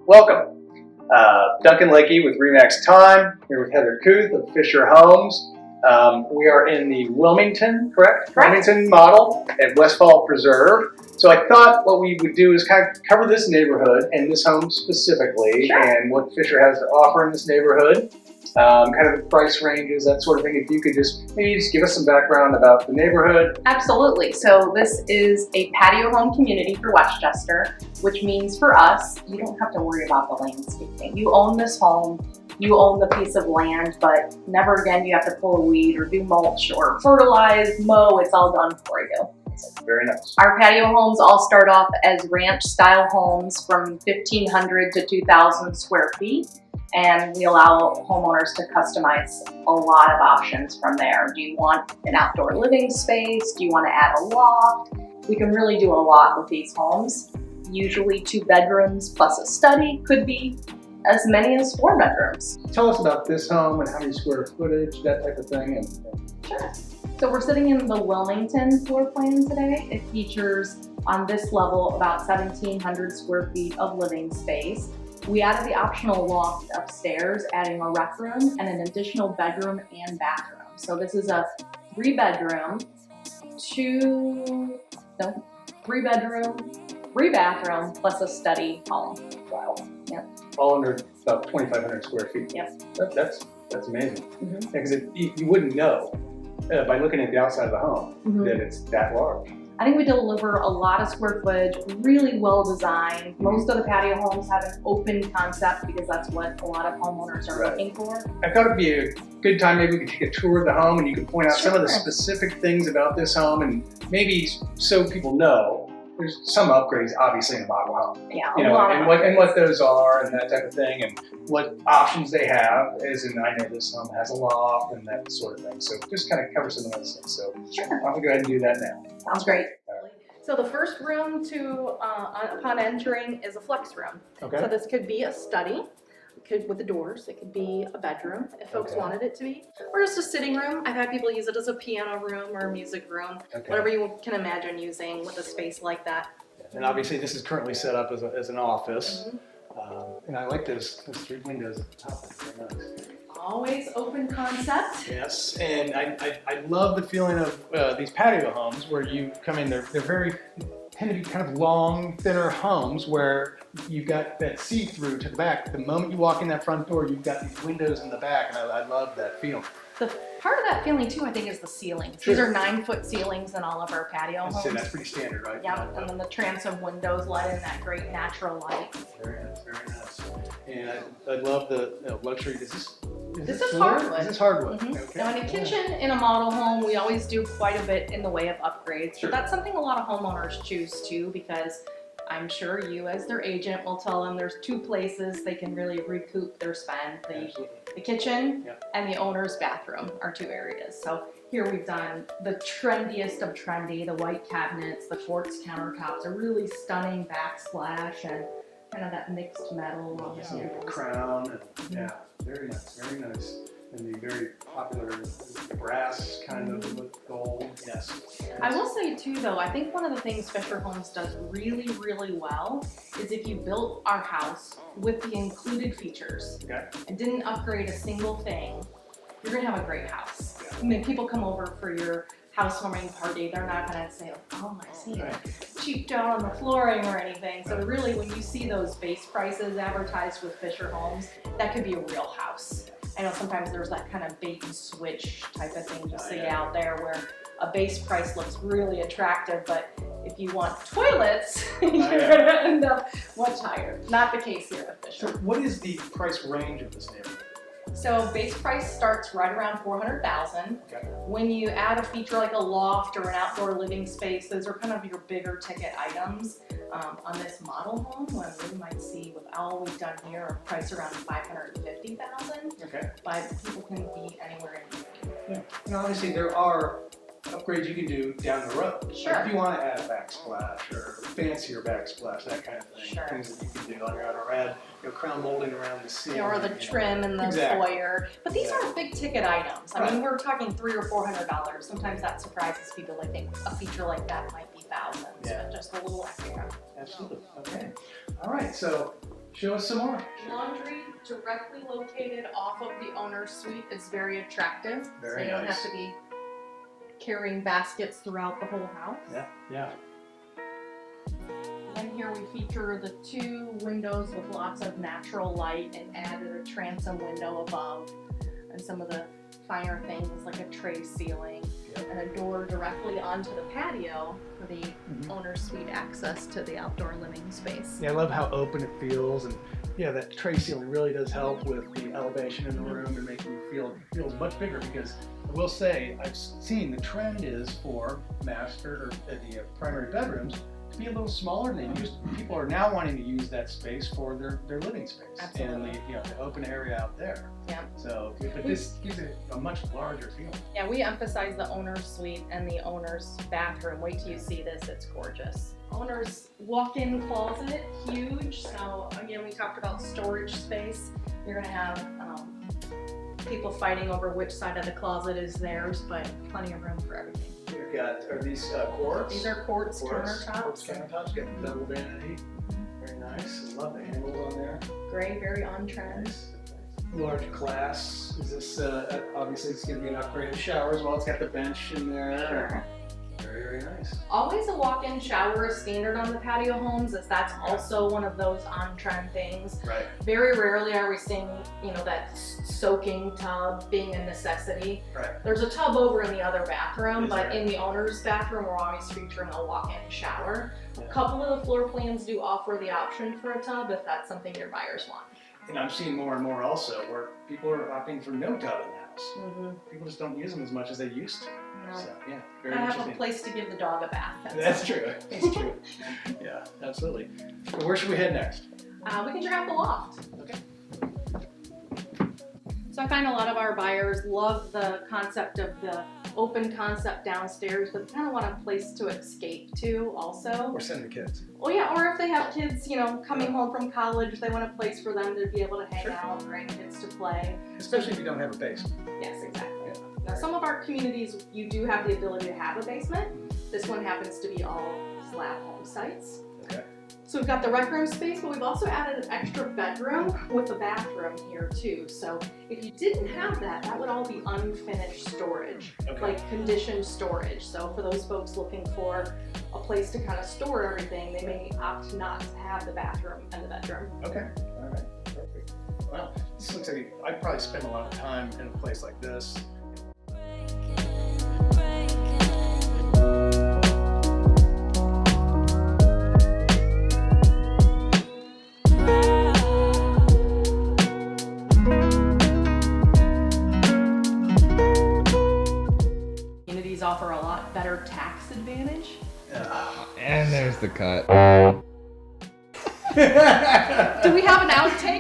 Welcome. Duncan Lahke with Remax Time, here with Heather Kuth of Fischer Homes. We are in the Wilmington, correct? Wilmington model at Westfall Preserve. So I thought what we would do is kind of cover this neighborhood and this home specifically, and what Fischer has to offer in this neighborhood, kind of the price ranges, that sort of thing. If you could maybe just give us some background about the neighborhood. Absolutely. So this is a patio home community for Westchester, which means for us, you don't have to worry about the landscaping. You own this home, you own the piece of land, but never again do you have to pull a weed or do mulch or fertilize, mow. It's all done for you. Very nice. Our patio homes all start off as ranch style homes from 1,500 to 2,000 square feet. And we allow homeowners to customize a lot of options from there. Do you want an outdoor living space? Do you want to add a loft? We can really do a lot with these homes. Usually 2 bedrooms plus a study, could be as many as 4 bedrooms. Tell us about this home and how many square footage, that type of thing. Sure. So we're sitting in the Wilmington floor plan today. It features on this level about 1,700 square feet of living space. We added the optional loft upstairs, adding a rec room and an additional bedroom and bathroom. So this is a 3 bedroom, 3 bathroom plus a study home. Wow. Yep. All under about 2,500 square feet. Yep. That's amazing. Mm-hmm. Because you wouldn't know by looking at the outside of the home that it's that large. I think we deliver a lot of square footage, really well designed. Most of the patio homes have an open concept because that's what a lot of homeowners are looking for. I thought it'd be a good time, maybe we could take a tour of the home and you could point out some of the specific things about this home, and maybe so people know there's some upgrades obviously in a model home. Yeah, and what those are and that type of thing, and what options they have, as in I know this home has a loft and that sort of thing. So just kind of cover some of those things. So sure. Why don't we go ahead and do that now? Sounds great. So the first room upon entering is a flex room. Okay. So this could be a study, with the doors. It could be a bedroom if folks wanted it to be, or just a sitting room. I've had people use it as a piano room or a music room, whatever you can imagine using with a space like that. And obviously this is currently set up as an office. And I like those 3 windows at the top. They're nice. Always open concept. Yes, and I love the feeling of these patio homes where you come in. They're tend to be kind of long, thinner homes where you've got that see-through to the back. The moment you walk in that front door, you've got these windows in the back, and I love that feeling. The part of that feeling too, I think, is the ceilings. Sure. These are 9-foot ceilings in all of our patio homes. So that's pretty standard, right? Yep, and then the transom windows let in that great natural light. Very nice, very nice. And I love the luxury. This is hardwood. This is hardwood. Okay. Now in a kitchen in a model home, we always do quite a bit in the way of upgrades. Sure. But that's something a lot of homeowners choose too, because I'm sure you as their agent will tell them there's 2 places they can really recoup their spend. The kitchen and the owner's bathroom are 2 areas. So here we've done the trendiest of trendy, the white cabinets, the quartz countertops, a really stunning backsplash, and kind of that mixed metal on the tables. Crown, and very nice, very nice. And the very popular brass kind of with gold. Yes. I will say too, though, I think one of the things Fischer Homes does really, really well is if you built our house with the included features and didn't upgrade a single thing, you're gonna have a great house. I mean, people come over for your housewarming party, they're not gonna say, oh, I see it cheaped out on the flooring or anything. So really, when you see those base prices advertised with Fischer Homes, that could be a real house. I know sometimes there's that kind of bait and switch type of thing you see out there where a base price looks really attractive, but if you want toilets, you're gonna end up much higher. Not the case here at Fischer. So what is the price range of this neighborhood? So base price starts right around $400,000. When you add a feature like a loft or an outdoor living space, those are kind of your bigger ticket items. On this model home, what we might see with all we've done here, a price around $550,000. But people can be anywhere in between. And obviously there are upgrades you can do down the road. Sure. Like if you want to add a backsplash or fancier backsplash, that kind of thing. Sure. Things that you can do on your own, or add crown molding around the ceiling. Or the trim in the foyer. But these aren't big ticket items. I mean, we're talking $300 or $400. Sometimes that surprises people. They think a feature like that might be thousands, but just a little extra. Absolutely. Okay. All right. So Show us some more. Laundry directly located off of the owner's suite is very attractive. Very so you don't nice. have to be carrying baskets throughout the whole house. Yeah. And here we feature the 2 windows with lots of natural light and added a transom window above and some of the finer things like a tray ceiling and a door directly onto the patio for the owner's suite access to the outdoor living space. Yeah, I love how open it feels, and yeah, that tray ceiling really does help with the elevation in the room and making you feel much bigger, because I will say I've seen the trend is for master or the primary bedrooms to be a little smaller, and people are now wanting to use that space for their living space. Absolutely. And the open area out there. Yeah. So, but this gives it a much larger feeling. Yeah, we emphasize the owner's suite and the owner's bathroom. Wait till you see this, it's gorgeous. Owner's walk-in closet, huge. So again, we talked about storage space. You're gonna have people fighting over which side of the closet is theirs, but plenty of room for everything. We've got, are these quartz? These are quartz Quartz countertops. countertops, got double vanity. Very nice. I love the handles on there. Gray, very on trend. Nice. Large glass. Is this obviously it's going to be an upgraded shower as well? It's got the bench in there. Sure. Very, very nice. Always a walk-in shower is standard on the patio homes, as that's also one of those on-trend things. Right. Very rarely are we seeing, that soaking tub being a necessity. Right. There's a tub over in the other bathroom, Is but there? in the owner's bathroom, we're always featuring a walk-in shower. Yeah. A couple of the floor plans do offer the option for a tub if that's something your buyers want. And I'm seeing more and more also where people are opting for no tub in the house. Mm-hmm. People just don't use them as much as they used to. No. So yeah, very I have a interesting. place to give the dog a bath. That's true. That's true. Yeah, absolutely. So where should we head next? We can check out the loft. Okay. So I find a lot of our buyers love the concept of the open concept downstairs, but they kind of want a place to escape to also. Or send the kids. Well, yeah, or if they have kids, coming home from college, they want a place for them to be able to hang Sure. out, grandkids to play. Especially if you don't have a basement. Yes, exactly. Yeah. Now, some of our communities, you do have the ability to have a basement. This one happens to be all slab home sites. Okay. So we've got the rec room space, but we've also added an extra bedroom with a bathroom here too. So if you didn't have that, that would all be unfinished storage, Okay. like conditioned storage. So for those folks looking for a place to kind of store everything, they may opt not to have the bathroom and the bedroom. Okay. All right. Perfect. Wow. This looks like I'd probably spend a lot of time in a place like this. Communities offer a lot better tax advantage. And there's the cut. Do we have an outtake?